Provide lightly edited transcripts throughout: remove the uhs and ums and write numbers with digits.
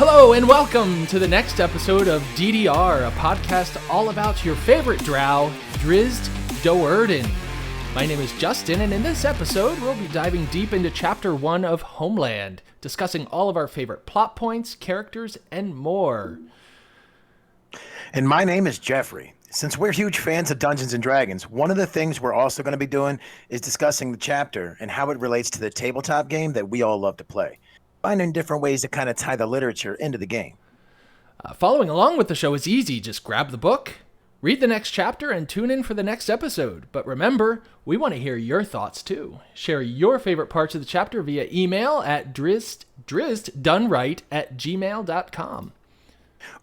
Hello and welcome to the next episode of DDR, a podcast all about your favorite Drow, Drizzt Do'Urden. My name is Justin, and in this episode, we'll be diving deep into Chapter 1 of Homeland, discussing all of our favorite plot points, characters, and more. And my name is Jeffrey. Since we're huge fans of Dungeons & Dragons, one of the things we're also going to be doing is discussing the chapter and how it relates to the tabletop game that we all love to play, finding different ways to kind of tie the literature into the game. Following along with the show is easy. Just grab the book, read the next chapter, and tune in for the next episode. But remember, we want to hear your thoughts too. Share your favorite parts of the chapter via email at drizztdoneright@gmail.com.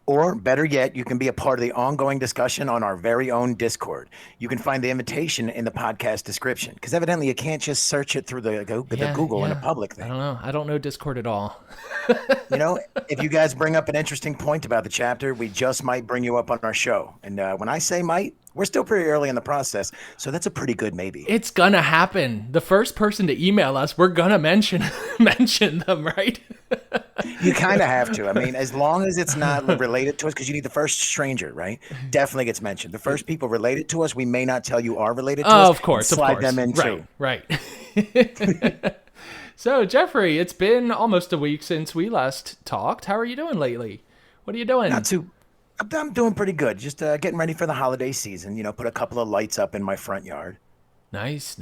Or better yet, you can be a part of the ongoing discussion on our very own Discord. You can find the invitation in the podcast description, because evidently you can't just search it through the Google in a public thing. I don't know Discord at all. You know, if you guys bring up an interesting point about the chapter, we just might bring you up on our show. And when I say might, we're still pretty early in the process, so that's a pretty good maybe. It's gonna happen. The first person to email us, we're gonna mention them, right? You kind of have to. I mean, as long as it's not related to us, because you need the first stranger, right? Definitely gets mentioned. The first people related to us, we may not tell you are related to us. Of course. Slide them in too. Right. So, Jeffrey, it's been almost a week since we last talked. How are you doing lately? What are you doing? I'm doing pretty good. Just getting ready for the holiday season. You know, put a couple of lights up in my front yard. Nice.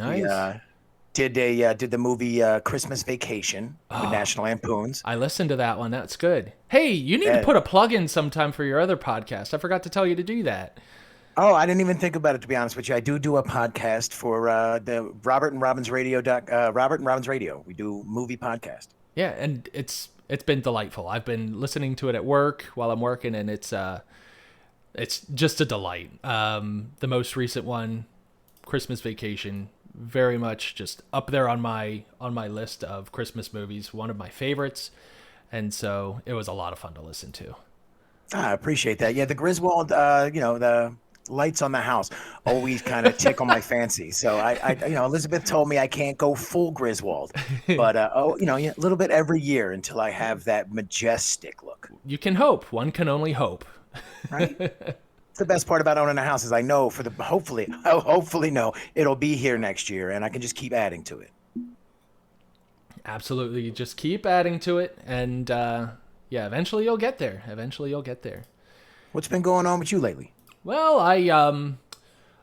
Did the movie Christmas Vacation with National Lampoons. I listened to that one. That's good. Hey, you need to put a plug in sometime for your other podcast. I forgot to tell you to do that. Oh, I didn't even think about it, to be honest with you. I do a podcast for the Robert and Robin's Radio. We do movie podcast. Yeah, and it's been delightful. I've been listening to it at work while I'm working, and it's just a delight. The most recent one, Christmas Vacation, very much just up there on my list of Christmas movies, one of my favorites, and so it was a lot of fun to listen to. I appreciate that. Yeah, the Griswold, the lights on the house always kind of tickle my fancy. So I Elizabeth told me I can't go full Griswold, but a little bit every year until I have that majestic look. You can hope. One can only hope. Right. The best part about owning a house is I know hopefully it'll be here next year, and I can just keep adding to it. Absolutely. Just keep adding to it, and eventually you'll get there. What's been going on with you lately? Well, I'm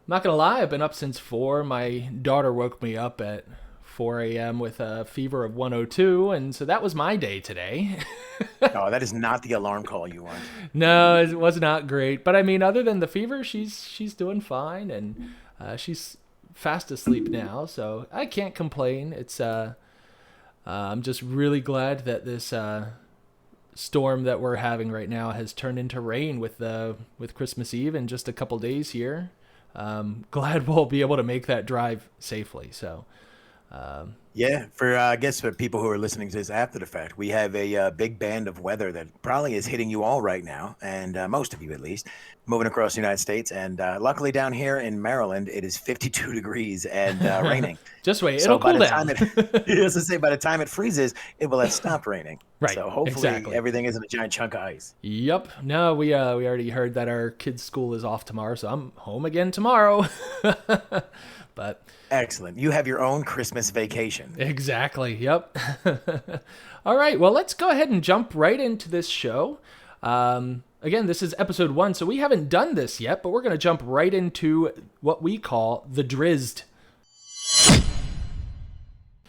not going to lie. I've been up since 4. My daughter woke me up at 4 a.m. with a fever of 102, and so that was my day today. No, that is not the alarm call you want. No, it was not great. But I mean, other than the fever, she's doing fine, and she's fast asleep now, so I can't complain. It's I'm just really glad that this storm that we're having right now has turned into rain with Christmas Eve in just a couple days here. Glad we'll be able to make that drive safely. So. I guess for people who are listening to this after the fact, we have a big band of weather that probably is hitting you all right now, and most of you at least, moving across the United States. And luckily down here in Maryland, it is 52 degrees and raining. Just wait, it'll cool down. By the time it freezes, it will have stopped raining. Right. So hopefully everything isn't a giant chunk of ice. Yep. No, we already heard that our kids' school is off tomorrow, so I'm home again tomorrow. But excellent. You have your own Christmas vacation. Exactly. Yep. All right. Well, let's go ahead and jump right into this show. Again, this is episode 1, so we haven't done this yet, but we're going to jump right into what we call the Drizzt.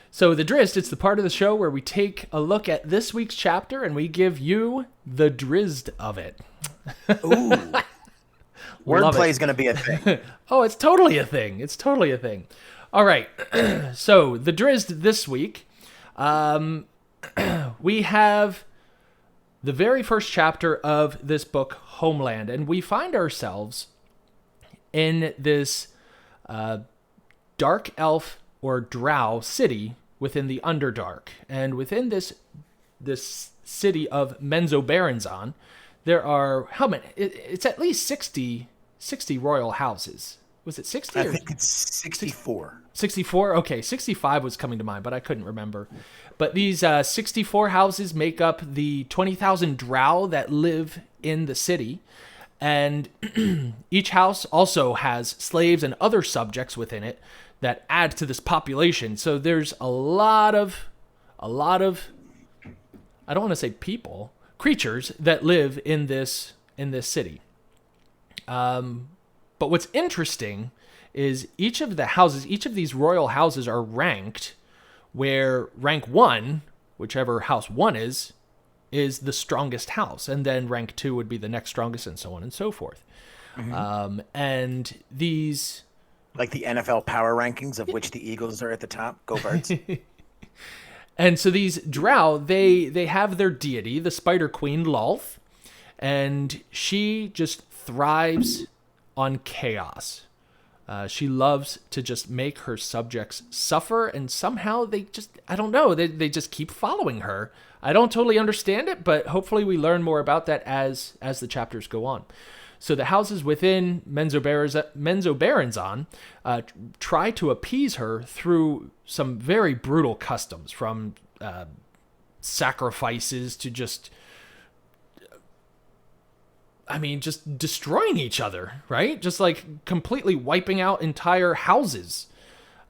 So the Drizzt, it's the part of the show where we take a look at this week's chapter and we give you the Drizzt of it. Ooh. Wordplay is going to be a thing. Oh, it's totally a thing. All right. So the Drizzt this week, we have the very first chapter of this book, Homeland, and we find ourselves in this dark elf or Drow city within the Underdark. And within this city of Menzoberranzan, there are, how many? It's at least 60 royal houses. Was it 60? I think it's 64. 64? Okay, 65 was coming to mind, but I couldn't remember. But these 64 houses make up the 20,000 Drow that live in the city. And each house also has slaves and other subjects within it that add to this population. So there's a lot of, I don't want to say people, creatures that live in this city. But what's interesting is each of these royal houses are ranked, where rank 1, whichever house 1 is the strongest house, and then rank 2 would be the next strongest, and so on and so forth. Mm-hmm. And these, like the NFL power rankings, of which the Eagles are at the top. Go Birds. And so these Drow, they have their deity, the Spider Queen Lolth, and she just thrives on chaos. She loves to just make her subjects suffer, and somehow they just keep following her. I don't totally understand it, but hopefully we learn more about that as the chapters go on. So the houses within Menzoberranzan try to appease her through some very brutal customs, from sacrifices to just destroying each other, right? Just like completely wiping out entire houses.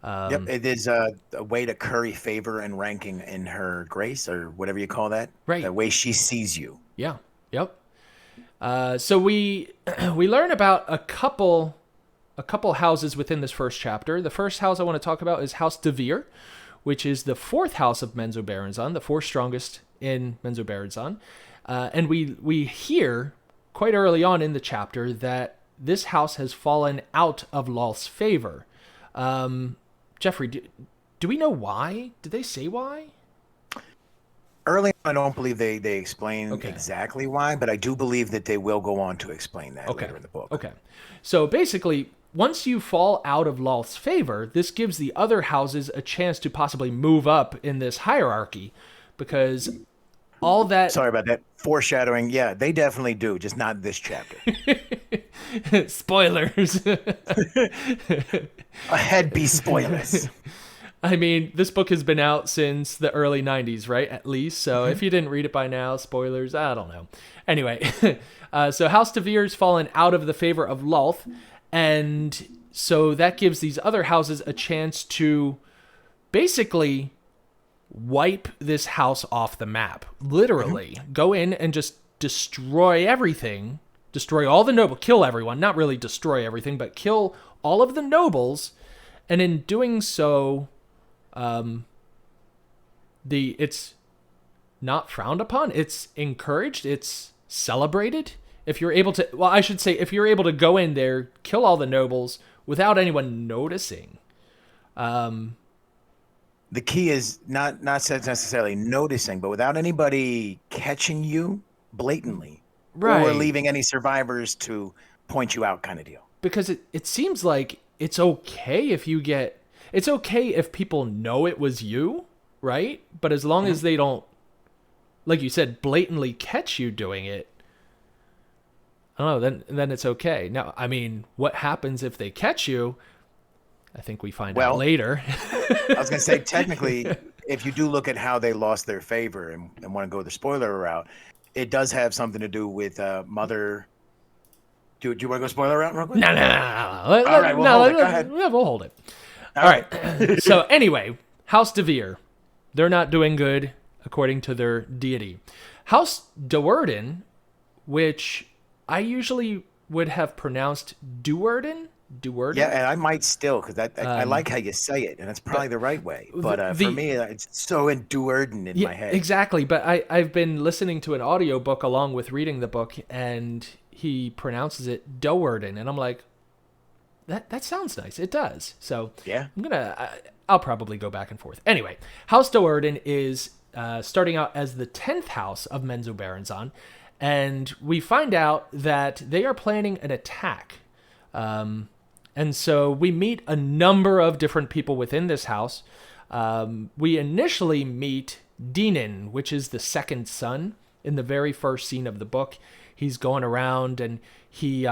Yep, it is a way to curry favor and ranking in her grace, or whatever you call that. Right. The way she sees you. Yeah. Yep. So we learn about a couple houses within this first chapter. The first house I want to talk about is House Devere, which is the 4th house of Menzoberranzan, the 4th strongest in Menzoberranzan. And we hear quite early on in the chapter that this house has fallen out of Lolth's favor. Jeffrey, do we know why? Did they say why? Early on, I don't believe they explain exactly why, but I do believe that they will go on to explain that later in the book. Okay. So basically, once you fall out of Lolth's favor, this gives the other houses a chance to possibly move up in this hierarchy, because all that... Sorry about that. Foreshadowing. Yeah, they definitely do, just not this chapter. Spoilers. Ahead be spoilers. I mean, this book has been out since the early 90s, right? At least. So if you didn't read it by now, spoilers, I don't know. Anyway, so House Devere's fallen out of the favor of Lolth, and so that gives these other houses a chance to basically wipe this house off the map. Literally. Go in and just destroy everything. Destroy all the nobles. Kill everyone. Not really destroy everything, but kill all of the nobles. And in doing so, it's not frowned upon. It's encouraged. It's celebrated. If you're able to, well, I should say, if you're able to go in there, kill all the nobles without anyone noticing. The key is not necessarily noticing, but without anybody catching you blatantly, right, or leaving any survivors to point you out, kind of deal. Because it seems like it's okay if people know it was you, right? But as long as they don't, like you said, blatantly catch you doing it, I don't know, then it's okay. Now, I mean, what happens if they catch you? I think we find out later. I was going to say, technically, if you do look at how they lost their favor and want to go the spoiler route, it does have something to do with Mother. Do you want to go spoiler route real quick? No. All right, we'll hold it. Go ahead. We'll hold it. All right. So anyway, House Devere, they're not doing good according to their deity. House Do'Urden, which I usually would have pronounced Do'Urden. Yeah, and I might still, because I like how you say it, and it's probably the right way. But for me, it's so in Do'Urden in my head. Exactly, but I've been listening to an audiobook along with reading the book, and he pronounces it Do'Urden, and I'm like, that sounds nice. It does. So yeah, I'll probably go back and forth. Anyway, House Do'Urden is starting out as the 10th house of Menzoberranzan, and we find out that they are planning an attack. And so we meet a number of different people within this house. We initially meet Dinan, which is the second son, in the very first scene of the book. He's going around and we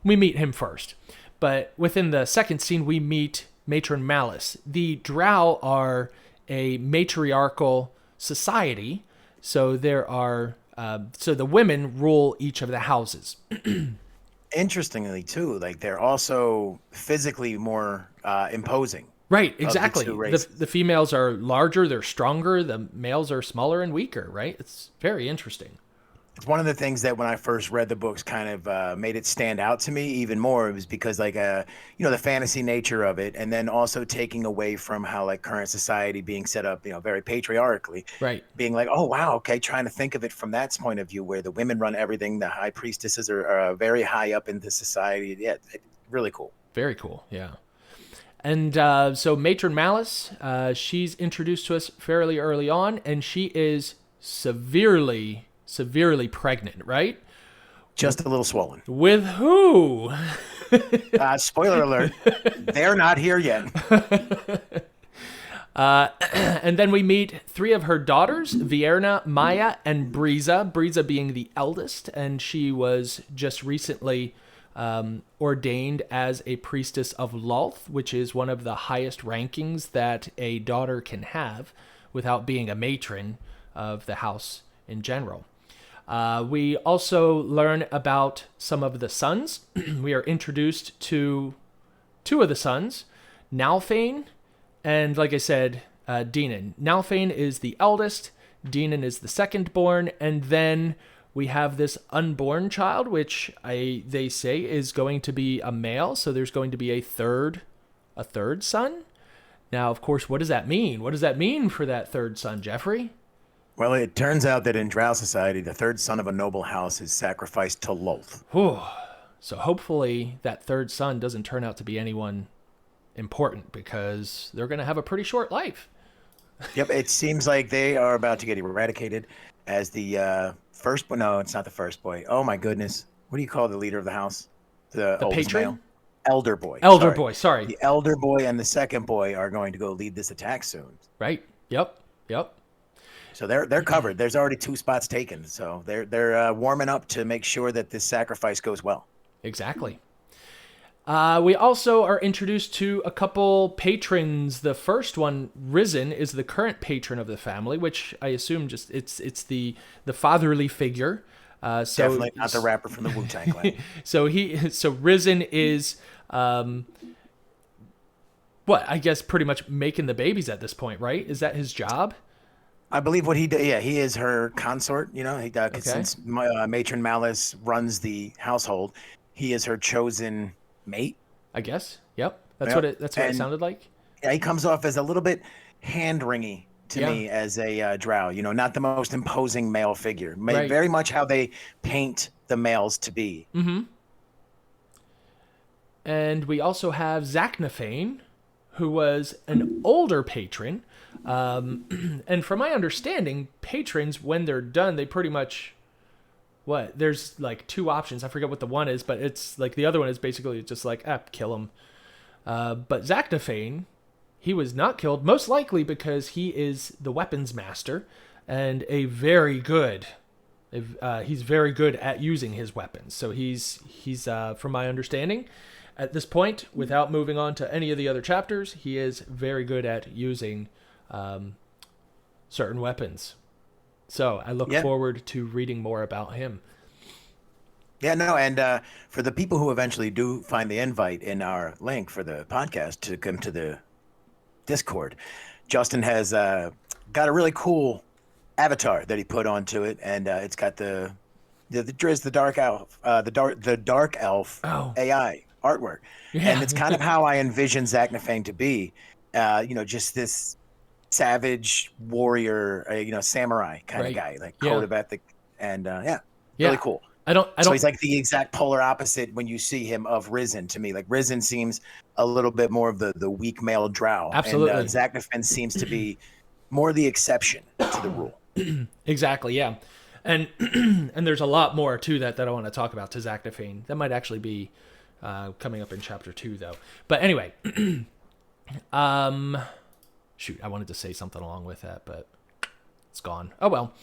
meet him first. But within the second scene, we meet Matron Malice. The Drow are a matriarchal society, so there are so the women rule each of the houses. Interestingly, too, like they're also physically more imposing. Right, Of the exactly. two races. The females are larger, they're stronger. The males are smaller and weaker. Right, it's very interesting. It's one of the things that when I first read the books kind of made it stand out to me even more. It was because like the fantasy nature of it, and then also taking away from how like current society being set up, very patriarchally, Right, being like, oh wow, okay, trying to think of it from that point of view where the women run everything, the high priestesses are very high up in the society. Yeah, really cool. very cool. Yeah. And so Matron Malice, she's introduced to us fairly early on, and she is severely pregnant, right? Just a little swollen. With who? Spoiler alert, they're not here yet. And then we meet three of her daughters, Vierna, Maya, and Briza. Briza being the eldest, and she was just recently ordained as a priestess of Lolth, which is one of the highest rankings that a daughter can have without being a matron of the house in general. We also learn about some of the sons. We are introduced to two of the sons, Nalfane, and like I said, Dinan. Nalfane is the eldest, Dinan is the second born, and then we have this unborn child, which they say is going to be a male, so there's going to be a third son. Now, of course, what does that mean? What does that mean for that third son, Jeffrey? Well, it turns out that in Drow society, the third son of a noble house is sacrificed to Lolth. Whew. So hopefully that third son doesn't turn out to be anyone important, because they're going to have a pretty short life. Yep, it seems like they are about to get eradicated as the first boy. No, it's not the first boy. Oh my goodness. What do you call the leader of the house? The oldest patron? male? Elder boy. Sorry. The elder boy and the second boy are going to go lead this attack soon. Right. Yep. So they're covered. There's already 2 spots taken. So they're warming up to make sure that this sacrifice goes well. Exactly. We also are introduced to a couple patrons. The first one, Risen, is the current patron of the family, which I assume just it's the fatherly figure. So Definitely not the rapper from the Wu-Tang Clan. So Risen is what I guess pretty much making the babies at this point, right? Is that his job? I believe what he did. Yeah, he is her consort. Since Matron Malice runs the household, he is her chosen mate. I guess. Yep. That's what it sounded like. Yeah, he comes off as a little bit hand-wringy to me as a Drow. Not the most imposing male figure. Right. Very much how they paint the males to be. Mm-hmm. And we also have Zachnafane, who was an older patron. And from my understanding, patrons, when they're done, they pretty much... There's like 2 options. I forget what the one is, but it's like the other one is basically just like, kill him. But Zachnafane, he was not killed, most likely because he is the weapons master and he's very good at using his weapons. So he's from my understanding, at this point, without moving on to any of the other chapters, he is very good at using certain weapons. So I look forward to reading more about him. Yeah, no, and for the people who eventually do find the invite in our link for the podcast to come to the Discord, Justin has got a really cool avatar that he put onto it, and it's got the Drizzt, the dark elf, the dark elf AI artwork, and it's kind of how I envision Zachnafane to be. Just this savage warrior, samurai kind of guy, like code of ethic, and really cool. So he's like the exact polar opposite when you see him of Risen to me. Like Risen seems a little bit more of the weak male Drow. Absolutely. And Zachnafane seems to be more the exception to the rule. Exactly, yeah. And and there's a lot more to that I want to talk about to Zachnafane. That might actually be coming up in chapter 2, though. But anyway, shoot, I wanted to say something along with that, but it's gone. Oh, well.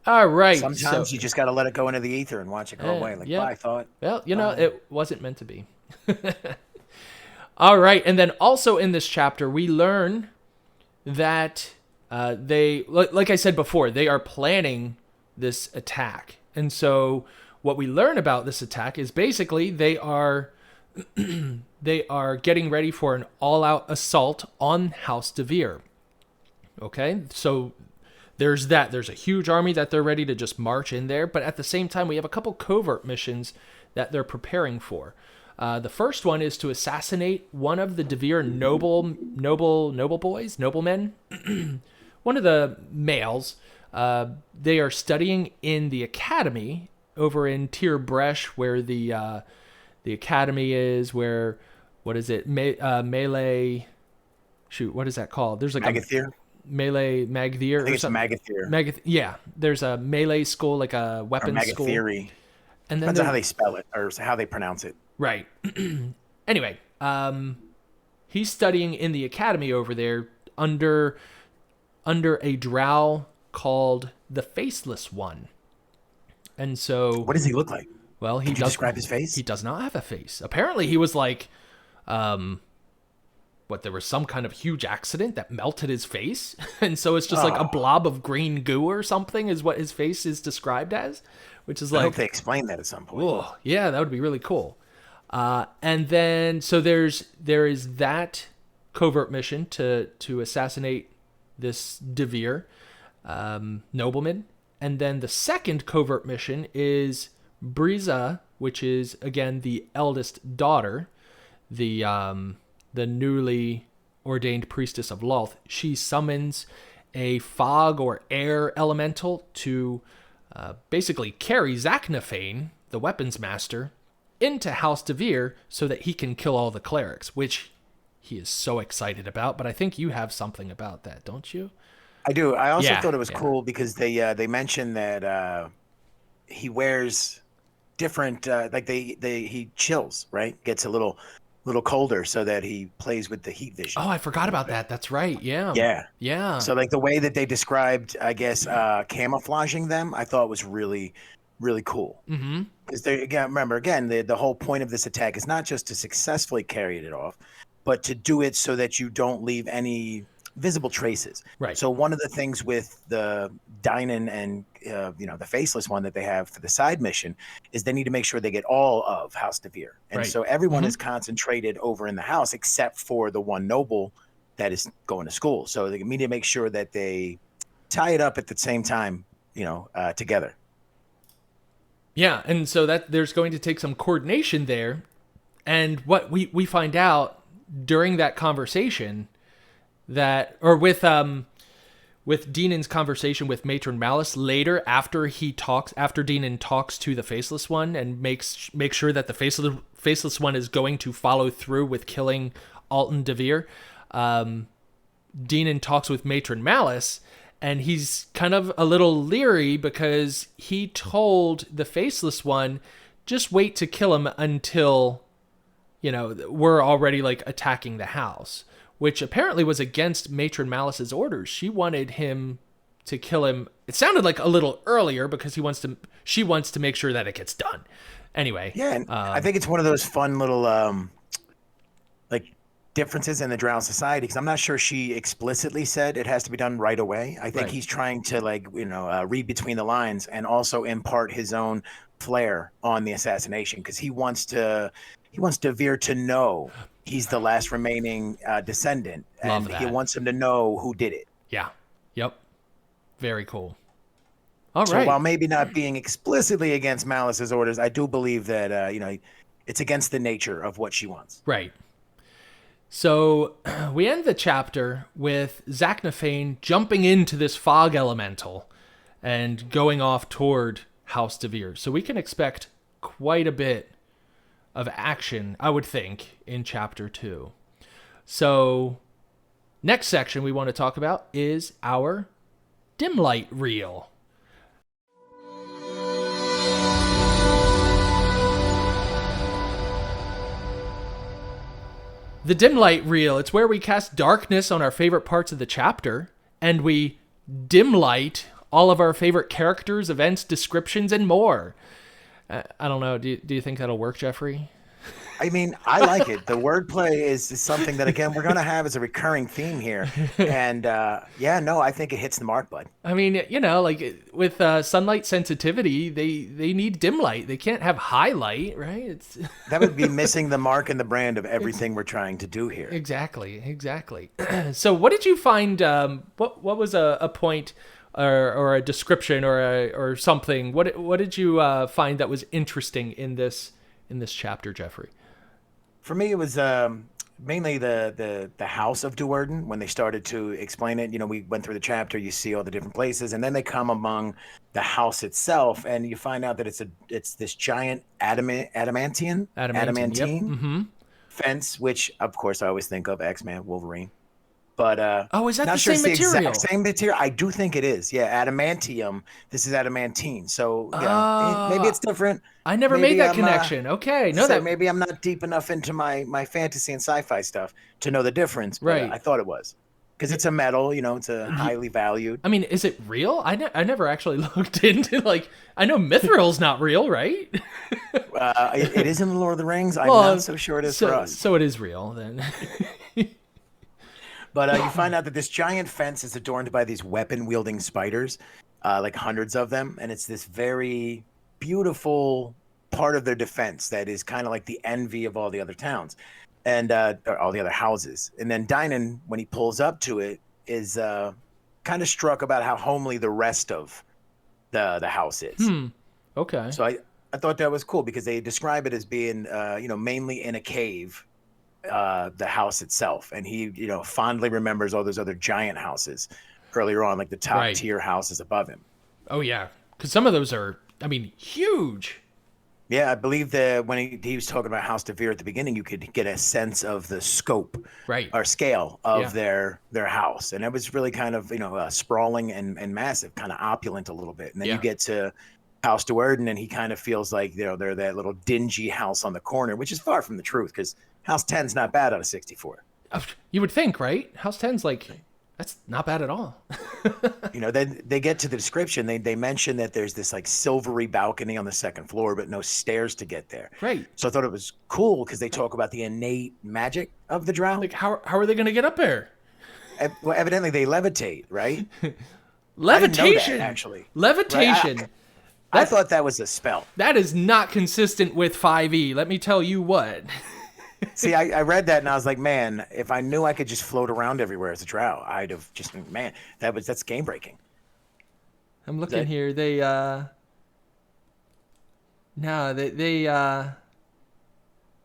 All right. Sometimes you just got to let it go into the ether and watch it go away. Like, bye, thought. Well, it wasn't meant to be. All right, and then also in this chapter, we learn that they, like I said before, they are planning this attack. And so what we learn about this attack is basically they are getting ready for an all-out assault on House DeVere. Okay, so there's that. There's a huge army that they're ready to just march in there. But at the same time, we have a couple covert missions that they're preparing for. The first one is to assassinate one of the DeVere noblemen, one of the males. They are studying in the academy over in Tir Bresh, where the academy is. Where, what is it? Melee. Shoot, what is that called? There's like Magathir? Melee Magthir. I think it's Magathir. Yeah, there's a melee school, like a weapons school. Magathiri. And then depends on how they spell it or how they pronounce it. Right. Anyway, he's studying in the academy over there under a drow called the Faceless One. And so, what does he look like? Well, Can you describe his face? He does not have a face. Apparently, he was like, there was some kind of huge accident that melted his face, and so it's just like a blob of green goo or something is what his face is described as, which is like, I hope they explain that at some point. Oh, yeah, that would be really cool. And then so there is that covert mission to assassinate this DeVere nobleman, and then the second covert mission is Briza, which is again the eldest daughter, the newly ordained priestess of Lolth. She summons a fog or air elemental to basically carry Zaknafane, the weapons master, into House DeVere so that he can kill all the clerics, which he is so excited about. But I think you have something about that, don't you? I do. I also thought it was cool because they mentioned that he wears different he chills, right? Gets a little colder so that he plays with the heat vision. Oh, I forgot about that. That's right. Yeah. Yeah. So like the way that they described, I guess, camouflaging them, I thought was really, really cool. Mm-hmm. Because remember, the whole point of this attack is not just to successfully carry it off, but to do it so that you don't leave any visible traces. Right. So one of the things with the Dynan and the Faceless One that they have for the side mission is they need to make sure they get all of House DeVere, and so everyone is concentrated over in the house except for the one noble that is going to school. So they need to make sure that they tie it up at the same time, together. Yeah, and so that there's going to take some coordination there, and what we find out during that conversation with Dinan's conversation with Matron Malice later, after Dinan talks to the Faceless One and make sure that the Faceless One is going to follow through with killing Alton DeVere, Dinan talks with Matron Malice, and he's kind of a little leery because he told the Faceless One, just wait to kill him until, we're already like attacking the house, which apparently was against Matron Malice's orders. She wanted him to kill him. It sounded like a little earlier because she wants to make sure that it gets done. Anyway. Yeah, and I think it's one of those fun little differences in the Drow society, because I'm not sure she explicitly said it has to be done right away. I think he's trying to read between the lines and also impart his own flair on the assassination, because he wants DeVere to know he's the last remaining descendant, and he wants him to know who did it. Yeah. Yep. Very cool. So while maybe not being explicitly against Malice's orders, I do believe that it's against the nature of what she wants. Right. So we end the chapter with Zaknafane jumping into this fog elemental and going off toward House DeVere. So we can expect quite a bit of action, I would think, in chapter 2. So next section we want to talk about is our dim light reel. The dim light reel, it's where we cast darkness on our favorite parts of the chapter, and we dim light all of our favorite characters, events, descriptions, and more. I don't know. Do you think that'll work, Jeffrey? I mean, I like it. The wordplay is something that, again, we're going to have as a recurring theme here. And yeah, no, I think it hits the mark, bud. I mean, like with sunlight sensitivity, they need dim light. They can't have highlight, right? It's That would be missing the mark and the brand of everything we're trying to do here. exactly. So, what did you find? What was a point or a description or something? What did you find that was interesting in this chapter, Jeffrey? For me, it was mainly the house of Do'Urden. When they started to explain it, we went through the chapter. You see all the different places, and then they come among the house itself, and you find out that it's this giant adamantine Yep. Mm-hmm. fence, which of course I always think of X-Men, Wolverine. But Oh, is that not the sure same it's the material? exact same material. I do think it is. Yeah, adamantium. This is adamantine. So maybe it's different. I never Maybe made that I'm, connection. Okay, no, that maybe I'm not deep enough into my fantasy and sci-fi stuff to know the difference. But Right. I thought it was because it's a metal. It's a highly valued. I mean, is it real? I never actually looked into like. I know Mithril's not real, right? It is in the Lord of the Rings. I'm Well, not so sure it is for us. So it is real then. But you find out that this giant fence is adorned by these weapon-wielding spiders, like hundreds of them, and it's this very beautiful part of their defense that is kind of like the envy of all the other towns and or all the other houses. And then Dynan, when he pulls up to it, is kind of struck about how homely the rest of the house is. Okay. So I thought that was cool because they describe it as being mainly in a cave. The house itself, and he fondly remembers all those other giant houses earlier on, like the top tier houses above him. Oh yeah, because some of those are, I mean, huge. Yeah, I believe that when he was talking about House DeVere at the beginning, you could get a sense of the scope or scale of their house, and it was really kind of sprawling and massive, kind of opulent a little bit. And then you get to House Do'Urden, and he kind of feels like they're that little dingy house on the corner, which is far from the truth because House 10's not bad on a 64. You would think, right? House 10's like, that's not bad at all. Then they get to the description. They mention that there's this like silvery balcony on the second floor, but no stairs to get there. Right. So I thought it was cool because they talk about the innate magic of the Drow. Like, how are they going to get up there? Well, evidently they levitate, right? Levitation. I didn't know that, actually. Levitation. Right? I thought that was a spell. That is not consistent with 5e. Let me tell you what. See, I read that and I was like, man, if I knew I could just float around everywhere as a Drow, I'd have just, man, that's game breaking. I'm looking here. They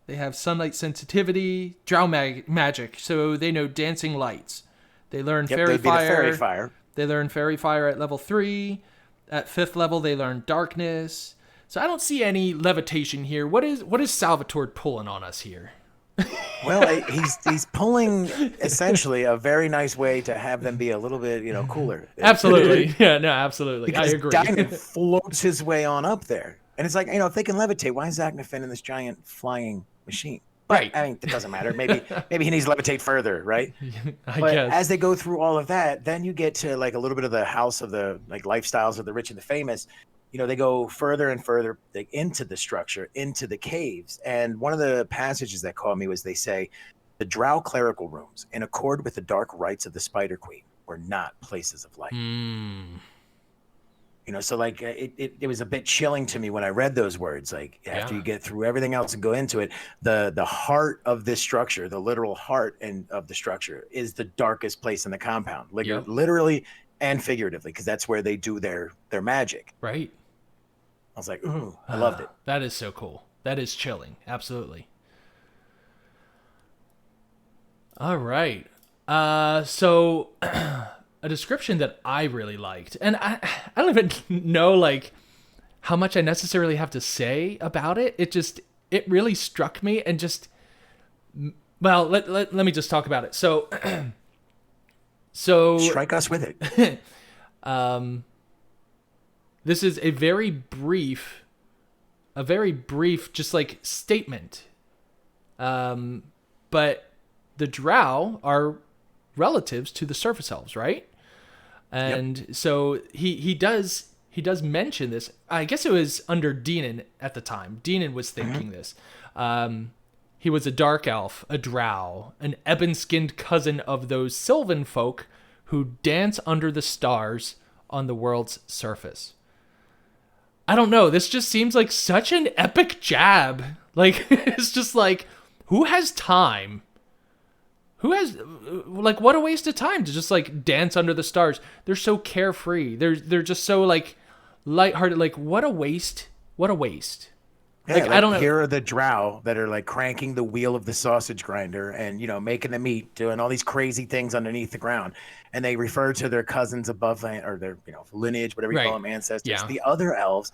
have sunlight sensitivity, Drow magic, so they know dancing lights. They learn fairy fire. They learn fairy fire at level 3. At 5th level, they learn darkness. So I don't see any levitation here. What is Salvatore pulling on us here? Well, he's pulling essentially a very nice way to have them be a little bit, cooler. Absolutely. Yeah, no, absolutely. Because I agree. Dynan floats his way on up there. And it's like, if they can levitate, why is Zaknafin in this giant flying machine? But, Right. I mean, it doesn't matter. Maybe he needs to levitate further, right? I But guess. as they go through all of that, then you get to like a little bit of the house of the like lifestyles of the rich and the famous. They go further and further into the structure, into the caves. And one of the passages that caught me was they say, the Drow clerical rooms, in accord with the dark rites of the Spider Queen, were not places of light. So like it was a bit chilling to me when I read those words. Like after you get through everything else and go into it, the heart of this structure, the literal heart of the structure, is the darkest place in the compound, like literally and figuratively, because that's where they do their magic. Right. I was like, ooh, I loved it. That is so cool. That is chilling. Absolutely. All right. So a description that I really liked, and I don't even know like how much I necessarily have to say about it. It really struck me and just, well, let me just talk about it. So Strike us with it. This is a very brief, just like statement. But the Drow are relatives to the surface elves, right? And so he does mention this. I guess it was under Dynan at the time. Dynan was thinking this. He was a dark elf, a drow, an ebon-skinned cousin of those sylvan folk who dance under the stars on the world's surface. I don't know. This just seems like such an epic jab. Like, it's just like, who has time? Who has, like, what a waste of time to just, like, dance under the stars. They're so carefree. They're just so, like, lighthearted. Like, what a waste. What a waste. Yeah, like, I don't know. Here are the drow that are, like, cranking the wheel of the sausage grinder and, you know, making the meat, doing all these crazy things underneath the ground. And they refer to their cousins above, or their, you know, lineage, whatever you call them, ancestors. Yeah. The other elves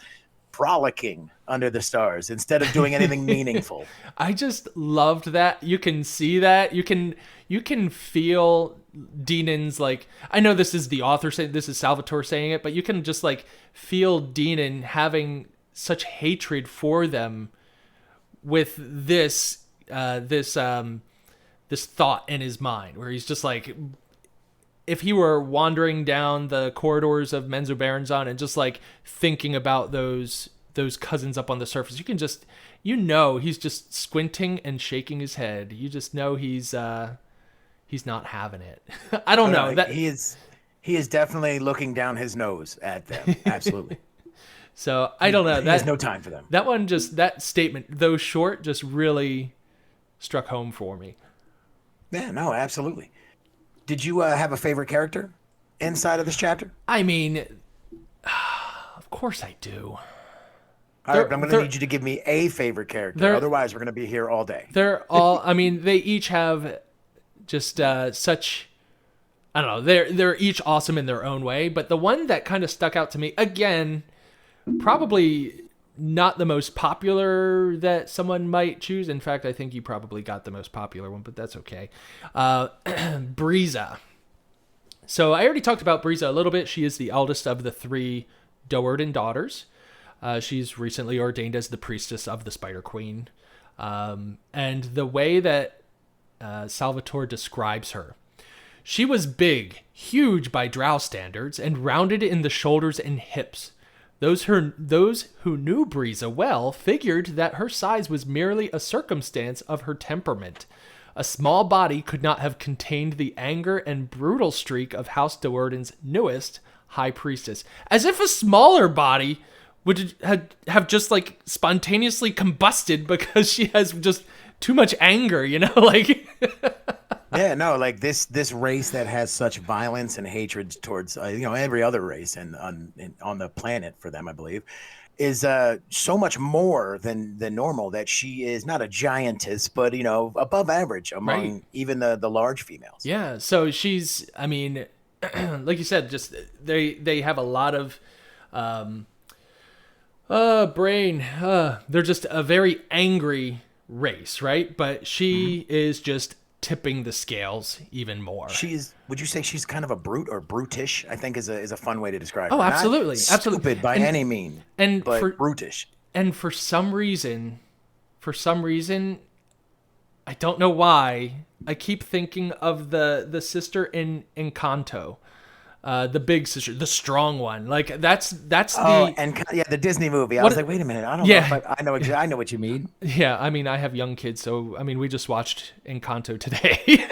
frolicking under the stars instead of doing anything meaningful. I just loved that. You can see that. You can feel Dinan's, like, I know this is the author saying, this is Salvatore saying it, but you can just, like, feel Dinan having such hatred for them with this thought in his mind, where he's just like, if he were wandering down the corridors of Menzoberranzan and just, like, thinking about those cousins up on the surface, you can just, you know, he's just squinting and shaking his head. You just know he's not having it. I don't know. That he is definitely looking down his nose at them. Absolutely. So I don't know. He has no time for them. That one, just that statement, though short, just really struck home for me. Yeah, no, absolutely. Did you have a favorite character inside of this chapter? I mean, of course I do. All right, but I'm going to need you to give me a favorite character. Otherwise, we're going to be here all day. They're all, I mean, they each have just such, I don't know, they're each awesome in their own way. But the one that kind of stuck out to me, again, probably not the most popular that someone might choose. In fact, I think you probably got the most popular one, but that's okay. Drizzt. So I already talked about Drizzt a little bit. She is the eldest of the 3 Do'Urden daughters. She's recently ordained as the priestess of the Spider Queen. And the way that Salvatore describes her, she was big, huge by Drow standards, and rounded in the shoulders and hips. Those who knew Drizzt well figured that her size was merely a circumstance of her temperament. A small body could not have contained the anger and brutal streak of House Do'Urden's newest high priestess. As if a smaller body would have just, like, spontaneously combusted because she has just too much anger, you know? Like, yeah, no, like this race that has such violence and hatred towards you know, every other race and on the planet for them, I believe, is so much more than normal, that she is not a giantess, but, you know, above average among even the large females. Yeah, so she's, I mean, like you said, just they have a lot of brain. They're just a very angry race, right? But she is just tipping the scales even more. Would you say she's kind of a brute, or brutish? I think is a fun way to describe her. Oh, absolutely. Not stupid by any mean, but brutish. And for some reason, I don't know why, I keep thinking of the sister in Encanto. The big sister, the strong one. Like that's the Disney movie. I was like, wait a minute, I don't know if I know what you mean. Yeah, I mean, I have young kids, so I mean, we just watched Encanto today.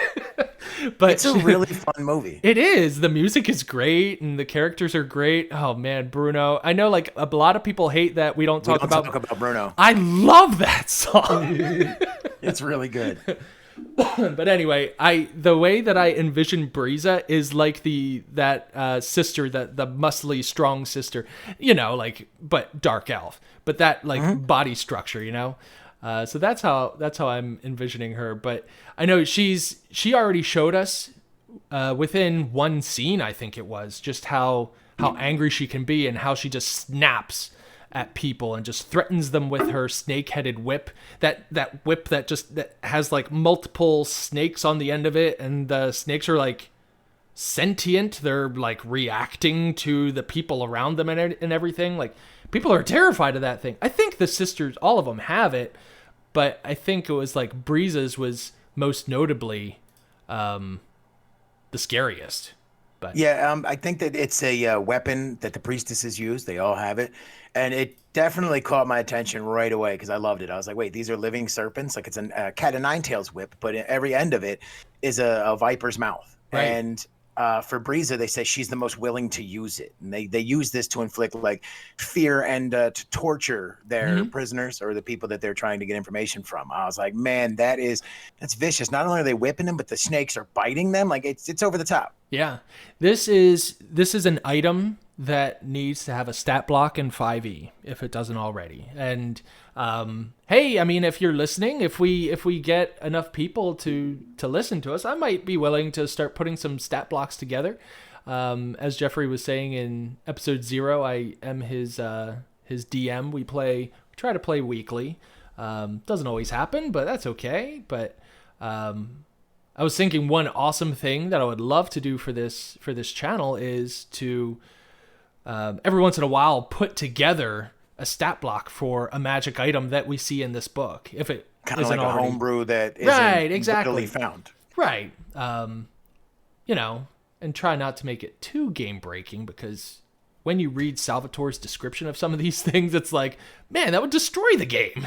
But it's a really fun movie. It is. The music is great and the characters are great. Oh man, Bruno. I know, like, a lot of people hate that we don't talk about Bruno. I love that song. It's really good. But anyway, the way that I envision Drizzt is like that sister, that the muscly, strong sister, you know, like, but dark elf, but that, like, body structure, you know. So that's how I'm envisioning her. But I know she already showed us within one scene, I think it was, just how angry she can be and how she just snaps at people and just threatens them with her snake-headed whip. That whip that has, like, multiple snakes on the end of it, and the snakes are, like, sentient. They're, like, reacting to the people around them and everything. Like, people are terrified of that thing. I think the sisters, all of them, have it, but I think it was, like, Drizzt's was most notably the scariest. But Yeah, I think that it's a weapon that the priestesses use. They all have it, and it definitely caught my attention right away because I loved it. I was like, "Wait, these are living serpents! Like it's a cat o' nine tails whip, but at every end of it is a viper's mouth." right. And for Breeza, they say she's the most willing to use it, and they use this to inflict like fear and to torture their Hmm. prisoners or the people that they're trying to get information from. I was like, "Man, that's vicious. Not only are they whipping them, but the snakes are biting them. Like it's over the top." Yeah. This is an item that needs to have a stat block in 5e if it doesn't already. And hey, I mean, if you're listening, if we get enough people to listen to us, I might be willing to start putting some stat blocks together. As Jeffrey was saying in episode 0, I am his DM. We try to play weekly. Doesn't always happen, but that's okay. But I was thinking one awesome thing that I would love to do for this channel is to every once in a while put together a stat block for a magic item that we see in this book. If it Kind of isn't like a already homebrew that isn't right, exactly readily found. right, and try not to make it too game breaking because when you read Salvatore's description of some of these things, it's like, man, that would destroy the game.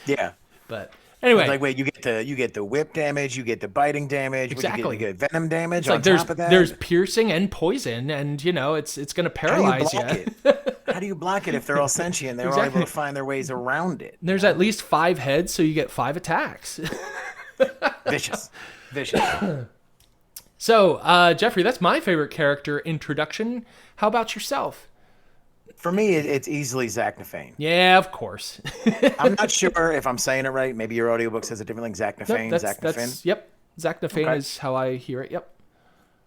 Yeah. But anyway, Like, wait, you get the whip damage, you get the biting damage, exactly. you get venom damage It's on like there's top of that. there's piercing and poison, and it's going to How do you paralyze block you. it? How do you block it if they're all sentient? They're all Exactly. able to find their ways around it. There's at least 5 heads, so you get 5 attacks. Vicious. So, Jeffrey, that's my favorite character introduction. How about yourself? For me, it's easily Zachnafane. Yeah, of course. I'm not sure if I'm saying it right. Maybe your audiobook says it differently. Zachnafane, Zachnafane. Yep. Zachnafane Okay. is how I hear it. Yep.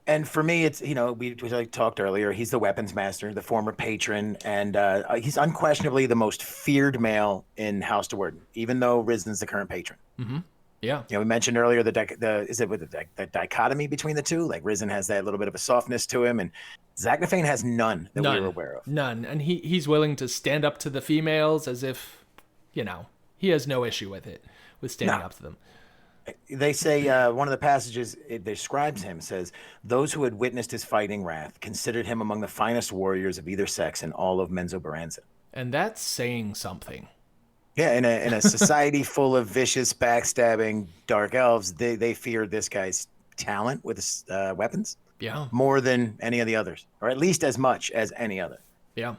And for me, it's, we like talked earlier, he's the weapons master, the former patron, and he's unquestionably the most feared male in House Do'Urden, even though Rizen's the current patron. Mm-hmm. Yeah. We mentioned earlier the dichotomy between the two. Like Risen has that little bit of a softness to him, and Zachnafane has none that we were aware of. None. And he's willing to stand up to the females as if, he has no issue with standing up to them. They say one of the passages it describes him says, "Those who had witnessed his fighting wrath considered him among the finest warriors of either sex in all of Menzoberranzan." And that's saying something. Yeah, in a society full of vicious, backstabbing dark elves, they feared this guy's talent with his weapons Yeah. more than any of the others, or at least as much as any other. Yeah.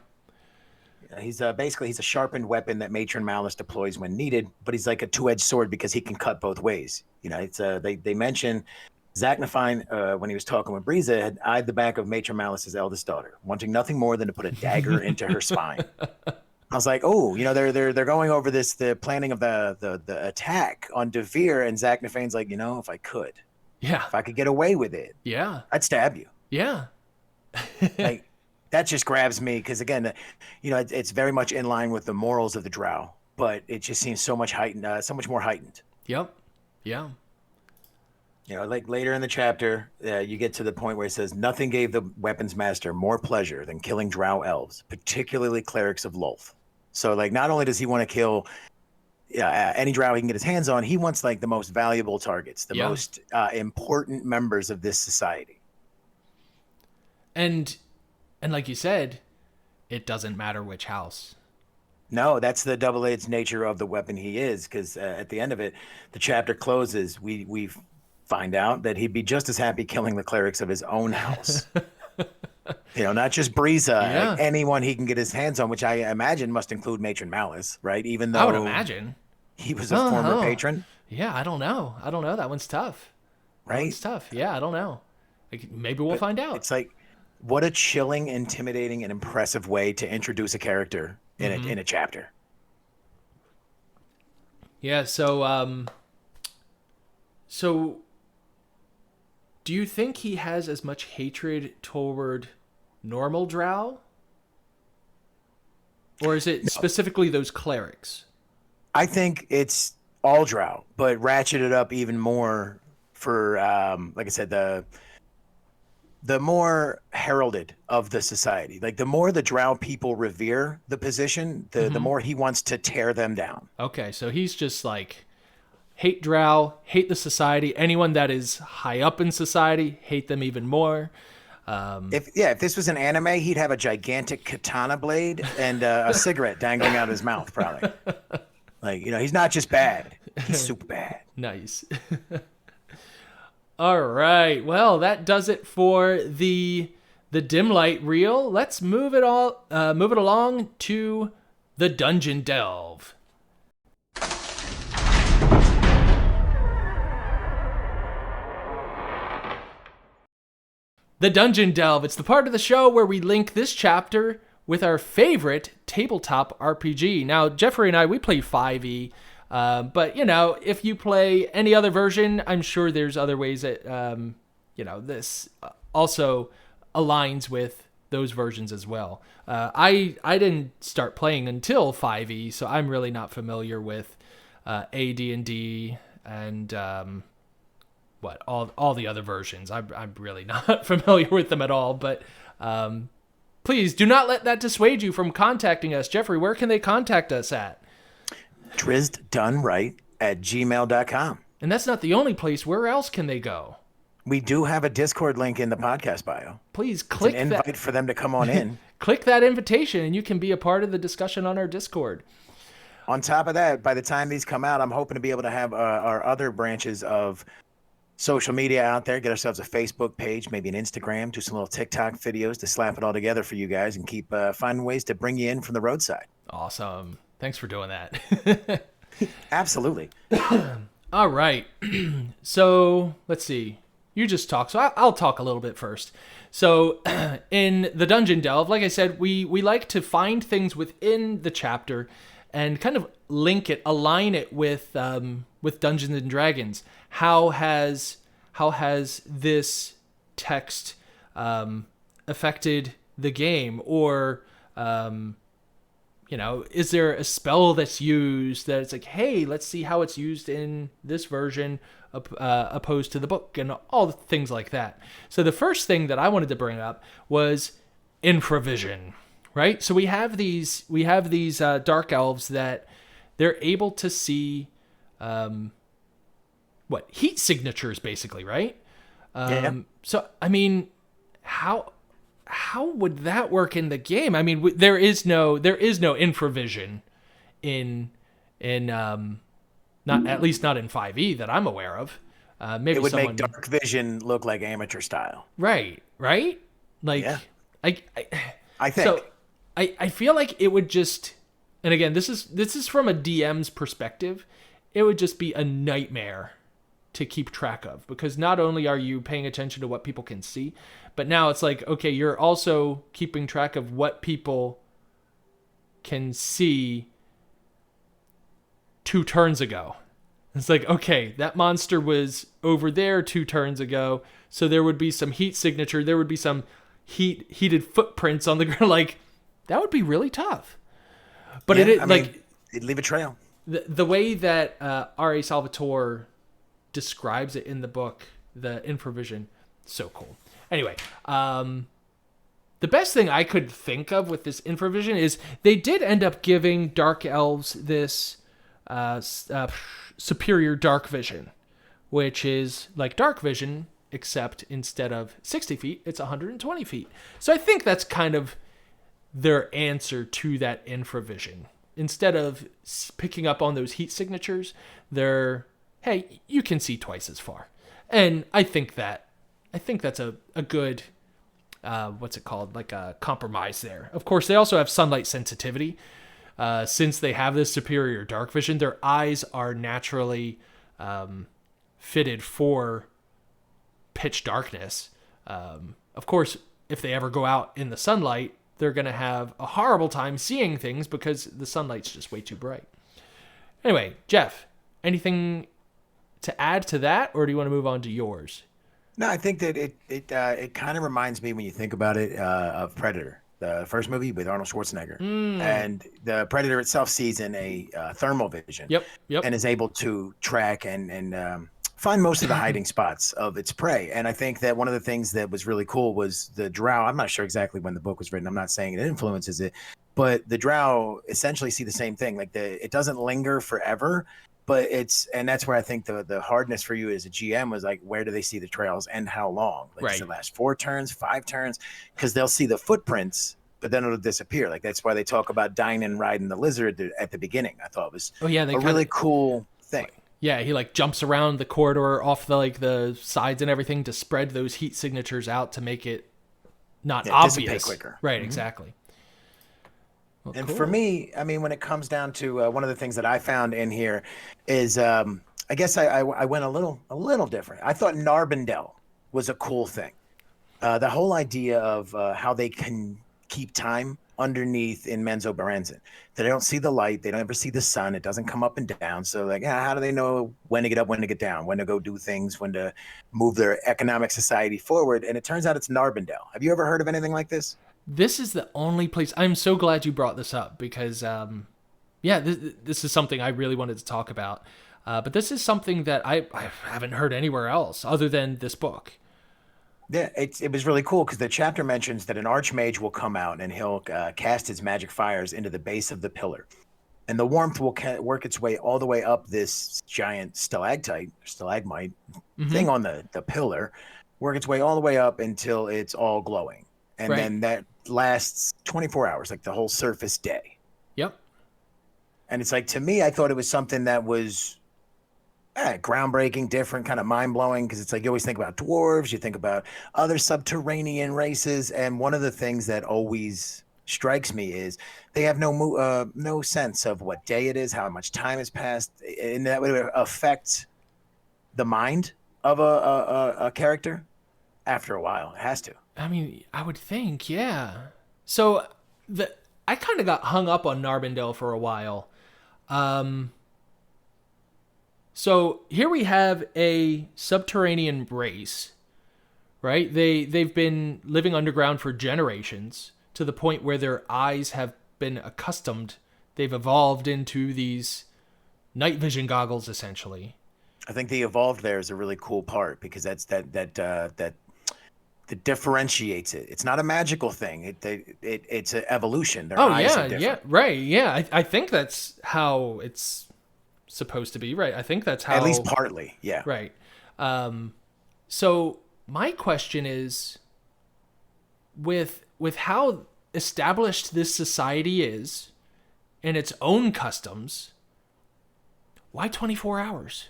He's basically a sharpened weapon that Matron Malice deploys when needed, but he's like a two-edged sword because he can cut both ways. It's they mention Zachnafane when he was talking with Breeza had eyed the back of Matron Malice's eldest daughter, wanting nothing more than to put a dagger into her spine. I was like, oh, they're going over the planning of the attack on Devere, and Zachnafene's like, if I could, Yeah. if I could get away with it, Yeah. I'd stab you. Yeah. Like that just grabs me because again, it's very much in line with the morals of the Drow, but it just seems so much heightened, so much more heightened. Yep. Yeah. Like later in the chapter, you get to the point where it says, "Nothing gave the weapons master more pleasure than killing Drow elves, particularly clerics of Lolth." So, like, not only does he want to kill any Drow he can get his hands on, he wants like the most valuable targets, the most important members of this society. And like you said, it doesn't matter which house. No, that's the double-edged nature of the weapon he is, because at the end of it, the chapter closes. We find out that he'd be just as happy killing the clerics of his own house. Not just Breeza, like anyone he can get his hands on, which I imagine must include Matron Malice, right? Even though I would imagine he was a former patron. Yeah, I don't know. That one's tough. Right? That one's tough. Yeah, I don't know. Like, maybe we'll find out. It's like, what a chilling, intimidating, and impressive way to introduce a character in a chapter. Yeah, so do you think he has as much hatred toward normal Drow? Or is it specifically those clerics? I think it's all Drow, but ratcheted up even more for, like I said, the more heralded of the society. Like, the more the Drow people revere the position, the more he wants to tear them down. Okay, so he's just like, hate Drow, hate the society. Anyone that is high up in society, hate them even more. If this was an anime, he'd have a gigantic katana blade and a cigarette dangling out of his mouth, probably. Like, he's not just bad; he's super bad. Nice. All right. Well, that does it for the dim light reel. Let's move it along to the dungeon delve. The Dungeon Delve. It's the part of the show where we link this chapter with our favorite tabletop RPG. Now, Jeffrey and I, we play 5e, but, if you play any other version, I'm sure there's other ways that, this also aligns with those versions as well. I didn't start playing until 5e, so I'm really not familiar with AD&D and all the other versions. I'm really not familiar with them at all, but please do not let that dissuade you from contacting us. Jeffrey, where can they contact us at? Drizzt Done Right at gmail.com. And that's not the only place. Where else can they go? We do have a Discord link in the podcast bio. Please click an invite for them to come on in. Click that invitation and you can be a part of the discussion on our Discord. On top of that, by the time these come out, I'm hoping to be able to have our other branches of social media out there, get ourselves a Facebook page, maybe an Instagram, do some little TikTok videos to slap it all together for you guys and keep finding ways to bring you in from the roadside. Awesome. Thanks for doing that. Absolutely. All right. So let's see. You just talk. So I'll talk a little bit first. So in the Dungeon Delve, like I said, we like to find things within the chapter and kind of align it with Dungeons and Dragons. How has this text affected the game? Or, is there a spell that's used that it's like, hey, let's see how it's used in this version opposed to the book, and all the things like that. So the first thing that I wanted to bring up was infravision, right? So we have these dark elves that they're able to see heat signatures, basically, right? Yeah. So I mean, how would that work in the game? I mean, there is no infravision in not, at least not in 5e that I'm aware of. Maybe it would make dark vision look like amateur style. Right. Like, yeah. I think. So I feel like it would just, and again, this is from a DM's perspective, it would just be a nightmare to keep track of, because not only are you paying attention to what people can see, but now it's like, okay, you're also keeping track of what people can see 2 turns ago. It's like, okay, that monster was over there 2 turns ago, so there would be some heat signature, there would be some heated footprints on the ground. Like, that would be really tough. But it'd leave a trail. The way that R.A. Salvatore describes it in the book, the infravision, so cool. Anyway, the best thing I could think of with this infravision is they did end up giving dark elves this superior dark vision, which is like dark vision, except instead of 60 feet, it's 120 feet. So I think that's kind of their answer to that infravision. Instead of picking up on those heat signatures, they're, hey, you can see twice as far. And I think that's a good, what's it called? Like a compromise there. Of course, they also have sunlight sensitivity. Since they have this superior dark vision, their eyes are naturally fitted for pitch darkness. Of course, if they ever go out in the sunlight, they're going to have a horrible time seeing things because the sunlight's just way too bright. Anyway, Jeff, anything to add to that, or do you want to move on to yours? No, I think that it kind of reminds me, when you think about it, of Predator, the first movie with Arnold Schwarzenegger. And the Predator itself sees in a thermal vision. Yep. And is able to track and find most of the hiding spots of its prey. And I think that one of the things that was really cool was the Drow. I'm not sure exactly when the book was written. I'm not saying it influences it, but the Drow essentially see the same thing. Like it doesn't linger forever. But and that's where I think the hardness for you as a GM was like, where do they see the trails and how long? Like, does it last 4 turns, 5 turns? Because they'll see the footprints, but then it'll disappear. Like, that's why they talk about dying and riding the lizard at the beginning. I thought it was a really cool thing. Yeah, he like jumps around the corridor off the sides and everything to spread those heat signatures out to make it not obvious. Quicker. Right, exactly. Well, and cool. For me, I mean, when it comes down to one of the things that I found in here is, I guess I went a little different. I thought Narbondel was a cool thing. The whole idea of how they can keep time underneath in Menzoberranzan. They don't see the light. They don't ever see the sun. It doesn't come up and down. So like, how do they know when to get up, when to get down, when to go do things, when to move their economic society forward? And it turns out it's Narbondel. Have you ever heard of anything like this? This is the only place. I'm so glad you brought this up because, this is something I really wanted to talk about. But this is something that I haven't heard anywhere else other than this book. Yeah, it was really cool because the chapter mentions that an archmage will come out and he'll cast his magic fires into the base of the pillar. And the warmth will work its way all the way up this giant stalagmite thing on the pillar, work its way all the way up until it's all glowing. And then that lasts 24 hours, like the whole surface day. Yep. And it's like, to me, I thought it was something that was groundbreaking, different, kind of mind-blowing, because it's like you always think about dwarves, you think about other subterranean races, and one of the things that always strikes me is they have no sense of what day it is, how much time has passed, and that would affect the mind of a character after a while. It has to. I mean, I would think, yeah. So I kind of got hung up on Narbondel for a while. So here we have a subterranean race, right? They've been living underground for generations to the point where their eyes have been accustomed. They've evolved into these night vision goggles, essentially. I think the evolved there is a really cool part because that's that differentiates it. It's not a magical thing. It's an evolution. Their eyes are different. Yeah, right. Yeah, I think that's how it's supposed to be, right? I think that's how, at least partly, yeah, right. So my question is, with how established this society is and its own customs, why 24 hours?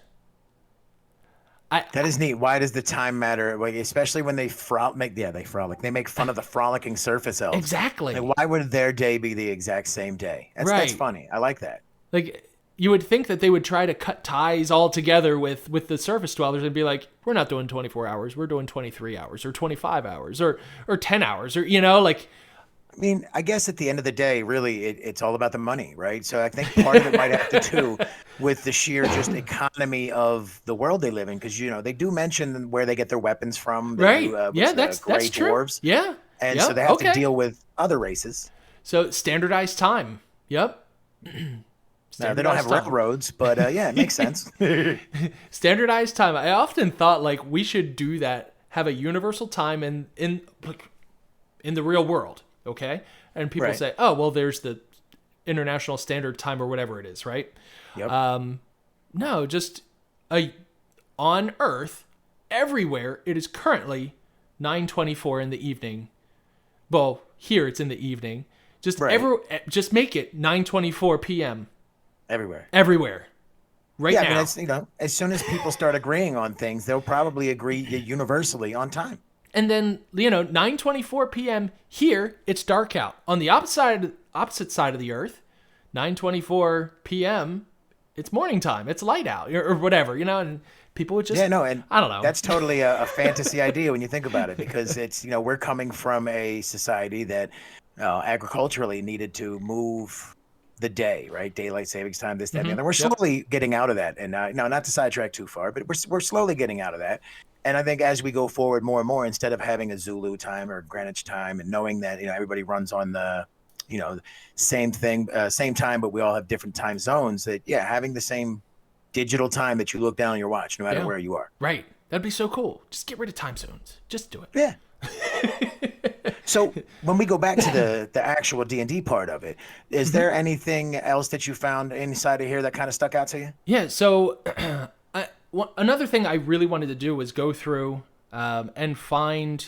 That is neat. Why does the time matter? Like, especially when they frolic. They make fun of the frolicking surface elves. Exactly. Like, why would their day be the exact same day? That's funny. I like that. Like, you would think that they would try to cut ties all together with the surface dwellers and be like, we're not doing 24 hours. We're doing 23 hours or 25 hours or 10 hours or, like. I mean, I guess at the end of the day, really, it's all about the money, right? So I think part of it might have to do with the sheer just economy of the world they live in, because they do mention where they get their weapons from. Right? That's true. Dwarves. Yeah. And so they have to deal with other races. So standardized time. Yep. No, they don't have railroads, but it makes sense. Standardized time. I often thought like we should do that, have a universal time in the real world. Okay. And people say, oh, well, there's the international standard time or whatever it is. Right. Yep. No, just on Earth, everywhere, it is currently 9:24 in the evening. Well, here it's in the evening. Just make it 9:24 p.m. Everywhere. Right now. I mean, as soon as people start agreeing on things, they'll probably agree universally on time. And then, 9:24 p.m. here, it's dark out. On the opposite side of the Earth, 9:24 p.m., it's morning time. It's light out or whatever, and people would just... and I don't know. That's totally a fantasy idea when you think about it, because it's, we're coming from a society that agriculturally needed to move the day, right? Daylight savings time, this, that, and the other. We're slowly getting out of that. And not to sidetrack too far, but we're slowly getting out of that. And I think as we go forward more and more, instead of having a Zulu time or Greenwich time and knowing that, everybody runs on the, same thing, same time, but we all have different time zones, that, having the same digital time that you look down on your watch, no matter where you are. Right. That'd be so cool. Just get rid of time zones. Just do it. Yeah. So when we go back to the actual D&D part of it, is there anything else that you found inside of here that kind of stuck out to you? Yeah, so another thing I really wanted to do was go through and find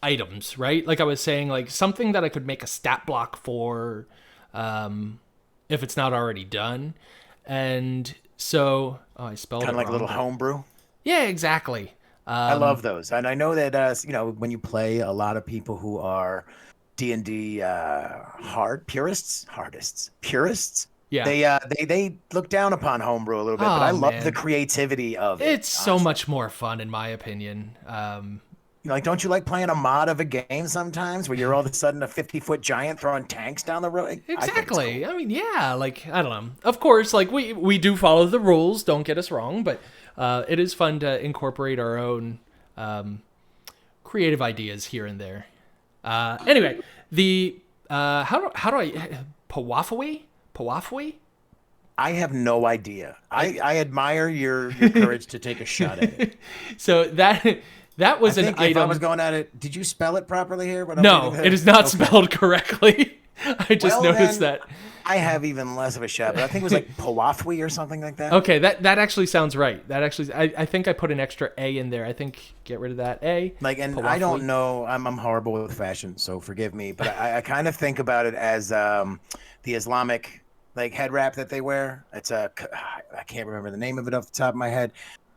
items, right? Like I was saying, like something that I could make a stat block for if it's not already done. And so, oh, I spelled Kind it of like a wrong. little homebrew. Yeah, exactly. I love those, and I know that when you play a lot of people who are D&D purists, Yeah. they look down upon homebrew a little bit, but I Oh, love the man. creativity of it. It's so Honestly, much more fun, in my opinion. like, don't you like playing a mod of a game sometimes where you're all of a sudden a 50-foot giant throwing tanks down the road? I think it's Exactly. cool. I mean, yeah, like, I don't know. Of course, like, we do follow the rules, don't get us wrong, but it is fun to incorporate our own creative ideas here and there. Anyway, the, how do I, Pawafwe? I have no idea. I admire your courage to take a shot at it. So that was I an think if I item. was going at it, did you spell it properly here? What I'm No, reading it here? is not Okay. spelled correctly. I just Well, noticed then, that. I have even less of a shot, but I think it was like Powafwi or something like that. Okay, that actually sounds right. That actually, I think I put an extra A in there. I think get rid of that A. Like, and I Pawafwi. don't know. I'm horrible with fashion, so forgive me. But I kind of think about it as the Islamic like head wrap that they wear. It's I can't remember the name of it off the top of my head.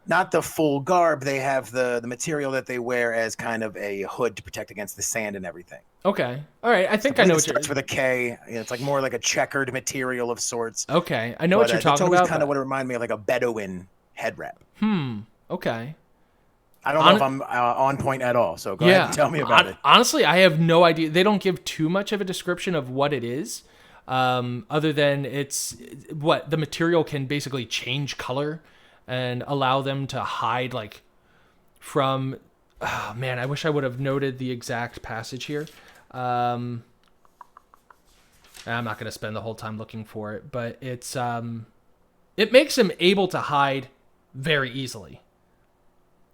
Not the full garb. They have the material that they wear as kind of a hood to protect against the sand and everything. Okay, all right. I think I believe know it what you're. starts with a K. It's like more like a checkered material of sorts. Okay, I know But what you're that's talking always about. kind of but- what it reminded me of, like a Bedouin head wrap. Okay. I don't know if I'm on point at all. So go ahead and tell me about it. Honestly, I have no idea. They don't give too much of a description of what it is, other than it's what the material can basically change color and allow them to hide, like from. Oh, man, I wish I would have noted the exact passage here. I'm not going to spend the whole time looking for it, but it's it makes them able to hide very easily.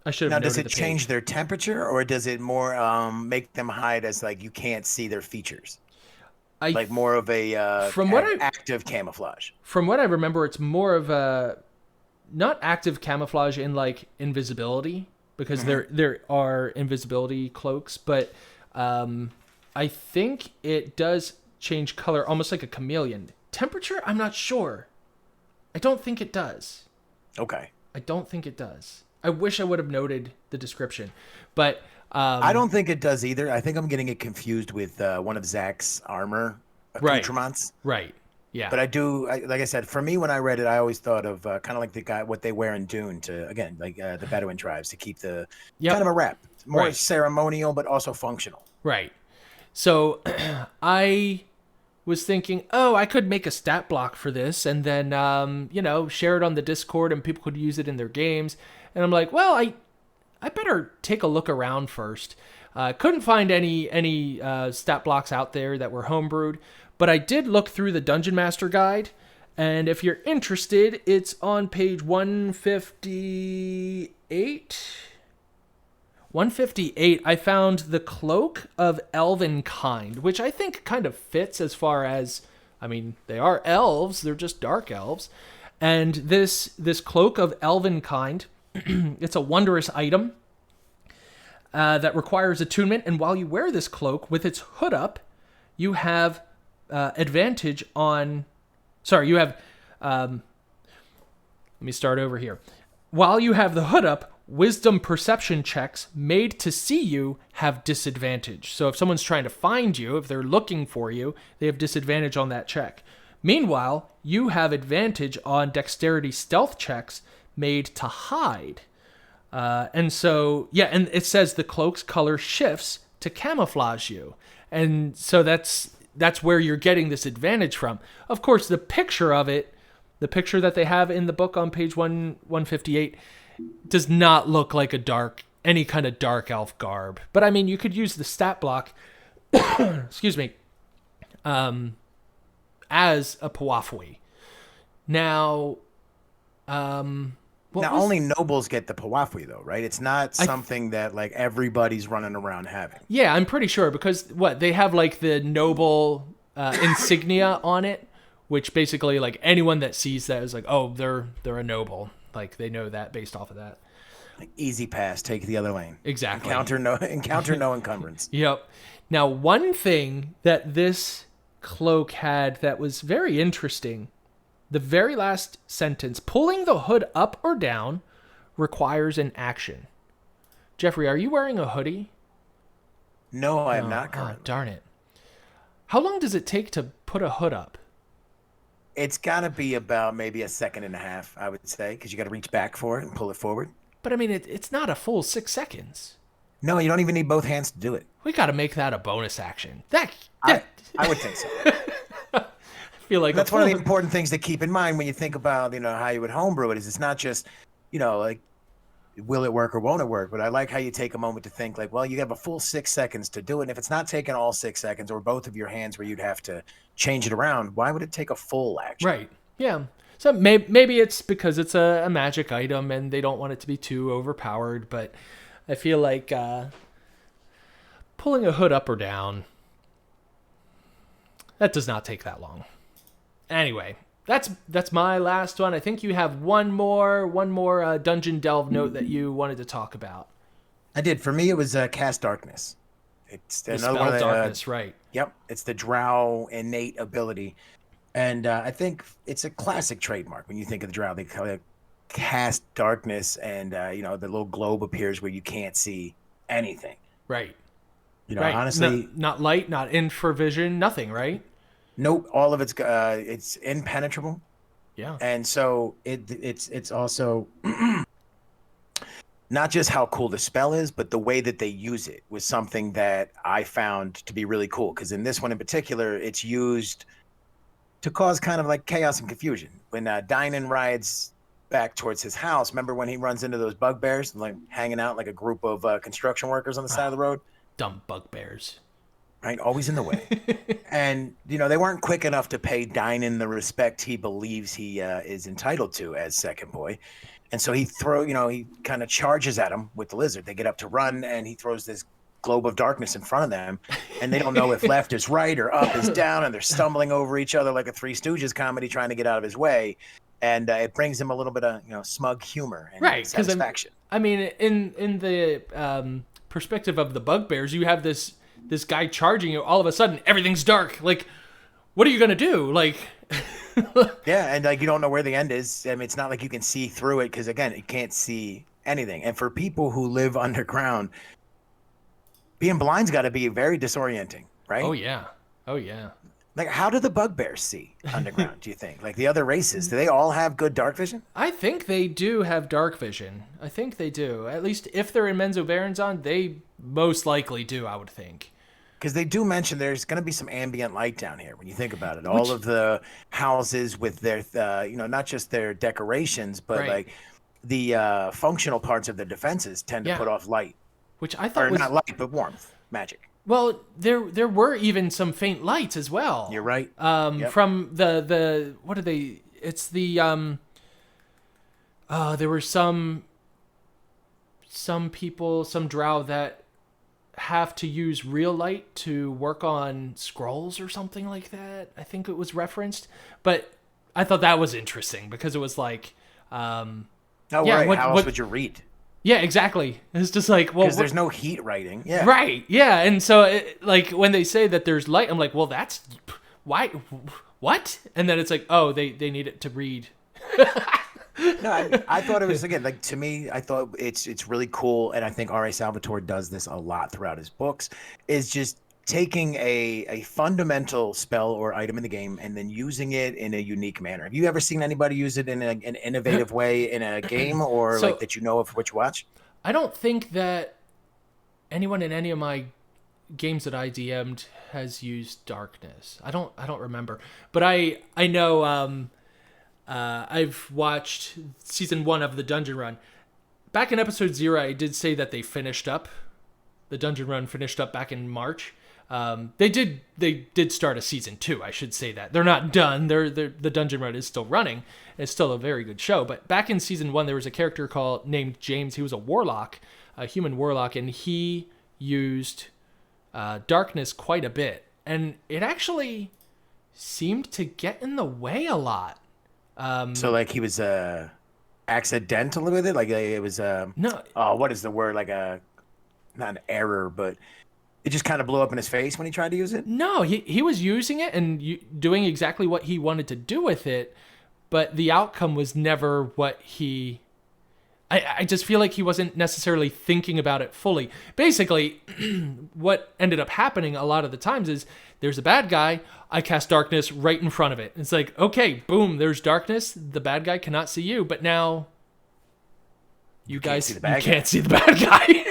I should have Now, noted does it the change page. their temperature, or does it more make them hide as like you can't see their features, like more of a active camouflage? From what I remember, it's more of a not active camouflage in like invisibility, because there are invisibility cloaks, but I think it does change color almost like a chameleon. Temperature, I'm not sure. I don't think it does. Okay. I don't think it does. I wish I would have noted the description, but I don't think it does either. I think I'm getting it confused with one of Zach's armor accoutrements. Right. Yeah. But like I said, for me, when I read it, I always thought of kind of like what they wear in Dune to, again, like the Bedouin tribes to keep the kind of a wrap. More ceremonial, but also functional. Right. So I was thinking, oh, I could make a stat block for this and then, share it on the Discord and people could use it in their games. And I'm like, well, I better take a look around first. Couldn't find any stat blocks out there that were homebrewed, but I did look through the Dungeon Master Guide. And if you're interested, it's on page 158. 158, I found the Cloak of Elvenkind, which I think kind of fits as far as, I mean, they are elves, they're just dark elves. And this Cloak of Elvenkind, it's a wondrous item that requires attunement, and while you wear this cloak with its hood up, you have advantage on... Sorry, you have... let me start over here. While you have the hood up, wisdom perception checks made to see you have disadvantage. So if someone's trying to find you, if they're looking for you, they have disadvantage on that check. Meanwhile, you have advantage on dexterity stealth checks made to hide. And so, yeah, and it says the cloak's color shifts to camouflage you. And so that's where you're getting this advantage from. Of course, the picture of it, the picture that they have in the book on page 158, does not look like any kind of dark elf garb. But I mean, you could use the stat block, excuse me, as a Pawafwi. Now, Now, only nobles get the Pawafwi, though, right? It's not something that like everybody's running around having. Yeah, I'm pretty sure because they have like the noble insignia on it, which basically like anyone that sees that is like, oh, they're a noble. Like they know that based off of that. Like easy pass, take the other lane. Exactly. Encounter no encumbrance. Yep. Now, one thing that this cloak had that was very interesting, the very last sentence, pulling the hood up or down requires an action. Jeffrey, are you wearing a hoodie? No, I am not currently. Oh, darn it. How long does it take to put a hood up? It's got to be about maybe a second and a half, I would say, because you got to reach back for it and pull it forward. But I mean, it's not a full 6 seconds. No, you don't even need both hands to do it. We got to make that a bonus action. I would think so. I feel like that's one of the important things to keep in mind when you think about, how you would homebrew it. Is it's not just, like, will it work or won't it work? But I like how you take a moment to think like, well, you have a full 6 seconds to do it. And if it's not taking all 6 seconds or both of your hands where you'd have to change it around, why would it take a full action? Right. Yeah. So maybe it's because it's a magic item and they don't want it to be too overpowered. But I feel like pulling a hood up or down, that does not take that long. Anyway, that's my last one. I think you have one more dungeon delve note that you wanted to talk about. I did. For me, it was Cast Darkness. It's another one of the, darkness, right? Yep, it's the Drow innate ability, and I think it's a classic trademark when you think of the Drow. They call it Cast Darkness, and the little globe appears where you can't see anything. Right. Right. Honestly, not light, not infravision, nothing. Right. Nope, all of it's impenetrable. Yeah. And so it's also not just how cool the spell is, but the way that they use it was something that I found to be really cool. Because in this one in particular, it's used to cause kind of like chaos and confusion. When Dynan rides back towards his house, remember when he runs into those bugbears, like hanging out like a group of construction workers on the side of the road? Dumb bugbears. Right, always in the way. And, they weren't quick enough to pay Dynan the respect he believes he is entitled to as second boy. And so he kind of charges at him with the lizard. They get up to run, and he throws this globe of darkness in front of them. And they don't know if left is right or up is down, and they're stumbling over each other like a Three Stooges comedy trying to get out of his way. And it brings him a little bit of, smug humor and satisfaction. I mean, in the perspective of the bugbears, you have this guy charging you, all of a sudden everything's dark. Like, what are you gonna do? Like, yeah, and like you don't know where the end is. I mean, it's not like you can see through it because again, you can't see anything. And for people who live underground, being blind's got to be very disorienting, right? Oh yeah. Like, how do the bugbears see underground? Do you think? Like the other races, do they all have good dark vision? I think they do have dark vision. I think they do. At least if they're in Menzoberranzan, they most likely do. I would think. Because they do mention there's going to be some ambient light down here when you think about it. All of the houses with their, not just their decorations, but like the functional parts of their defenses tend to put off light. Which I thought was not light, but warmth, magic. Well, there were even some faint lights as well. You're right. From the what are they? It's the there were some people, some Drow that have to use real light to work on scrolls or something like that. I think it was referenced, but I thought that was interesting because it was like, right. How else would you read? Yeah, exactly. It's just like, well, because there's no heat writing. Yeah. Right. Yeah. And so like when they say that there's light, I'm like, well, that's why, what? And then it's like, oh, they need it to read. No, I thought it was, again, like, to me, I thought it's really cool, and I think R.A. Salvatore does this a lot throughout his books, is just taking a fundamental spell or item in the game and then using it in a unique manner. Have you ever seen anybody use it in an innovative way in a game or like that you know of which watch? I don't think that anyone in any of my games that I DM'd has used darkness. I don't remember, but I know I've watched season 1 of the dungeon run. Back in episode 0, I did say that they finished up. The dungeon run finished up back in March. They did start a season 2. I should say that they're not done. The Dungeon Run is still running. It's still a very good show. But back in season 1, there was a character named James. He was a warlock, a human warlock, and he used darkness quite a bit, and it actually seemed to get in the way a lot. So like he was accidental with it, like it was no. Oh, what is the word? Like not an error, but it just kind of blew up in his face when he tried to use it? No, he was using it and doing exactly what he wanted to do with it, but the outcome was never what he... I just feel like he wasn't necessarily thinking about it fully. Basically, what ended up happening a lot of the times is there's a bad guy, I cast darkness right in front of it. It's like, okay, boom, there's darkness, the bad guy cannot see you, but now you can't see the bad guy.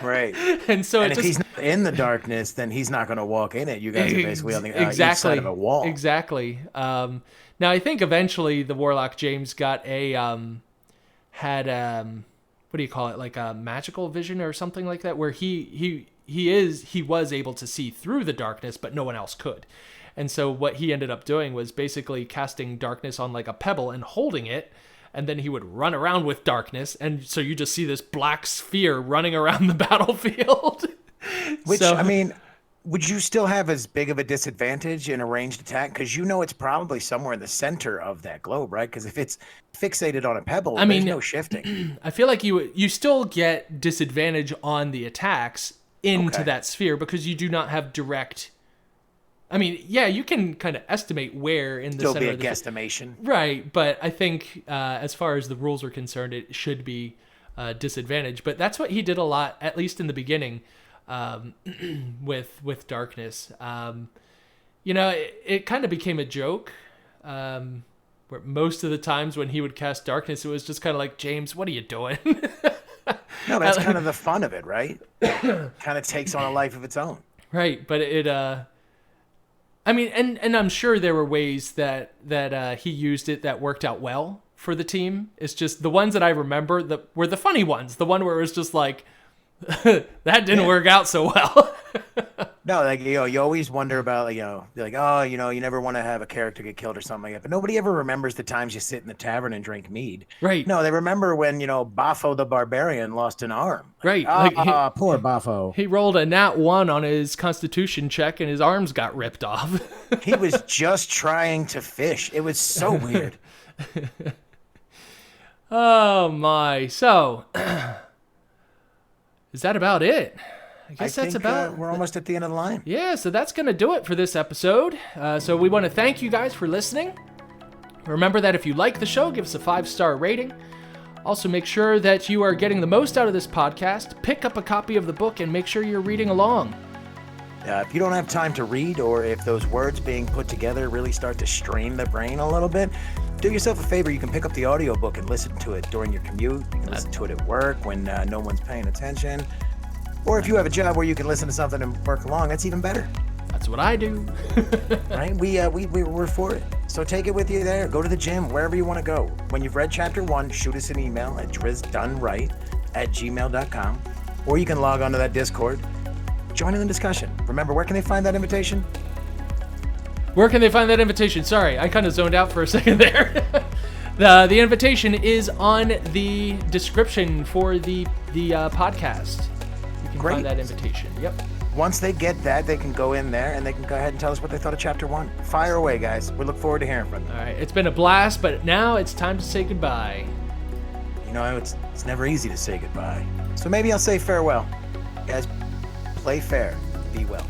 Right. And so if he's not in the darkness, then he's not going to walk in it. You guys are basically on the each side of a wall. Exactly. Now, I think eventually the Warlock James got had what do you call it, like a magical vision or something like that, where he was able to see through the darkness, but no one else could. And so what he ended up doing was basically casting darkness on like a pebble and holding it, and then he would run around with darkness, and so you just see this black sphere running around the battlefield. Which, I mean, would you still have as big of a disadvantage in a ranged attack? Because it's probably somewhere in the center of that globe, right? Because if it's fixated on a pebble, there's no shifting. I feel like you still get disadvantage on the attacks into that sphere because you do not have direct... I mean, yeah, you can kind of estimate where in the still center be a of the guesstimation. Right, but I think as far as the rules are concerned, it should be disadvantage. But that's what he did a lot, at least in the beginning, with darkness. It kind of became a joke, where most of the times when he would cast darkness, it was just kind of like, James, what are you doing? No, that's kind of the fun of it, right? Kind of takes on a life of its own. Right, but it... I mean, and I'm sure there were ways that he used it that worked out well for the team. It's just the ones that I remember were the funny ones. The one where it was just like, that didn't work out so well. No, like, you always wonder about, they're like, oh, you never want to have a character get killed or something like that. But nobody ever remembers the times you sit in the tavern and drink mead. Right. No, they remember when, Bafo the Barbarian lost an arm. Right. Poor Bafo. He rolled a nat 1 on his constitution check and his arms got ripped off. He was just trying to fish. It was so weird. Oh, my. So, is that about it? I guess that's about... we're almost at the end of the line. Yeah, so that's going to do it for this episode. So we want to thank you guys for listening. Remember that if you like the show, give us a 5-star rating. Also, make sure that you are getting the most out of this podcast. Pick up a copy of the book and make sure you're reading along. If you don't have time to read, or if those words being put together really start to strain the brain a little bit, do yourself a favor. You can pick up the audiobook and listen to it during your commute. You can listen to it at work when no one's paying attention. Or if you have a job where you can listen to something and work along, that's even better. That's what I do. Right? We're for it. So take it with you there. Go to the gym, wherever you want to go. When you've read chapter 1, shoot us an email at drizztdoneright@gmail.com. Or you can log onto that Discord. Join in the discussion. Remember, where can they find that invitation? Where can they find that invitation? Sorry, I kind of zoned out for a second there. The invitation is on the description for the podcast. You can find that invitation. Yep. Once they get that, they can go in there and they can go ahead and tell us what they thought of chapter 1. Fire away, guys. We look forward to hearing from you. All right. It's been a blast, but now it's time to say goodbye. It's never easy to say goodbye. So maybe I'll say farewell. Guys, play fair. Be well.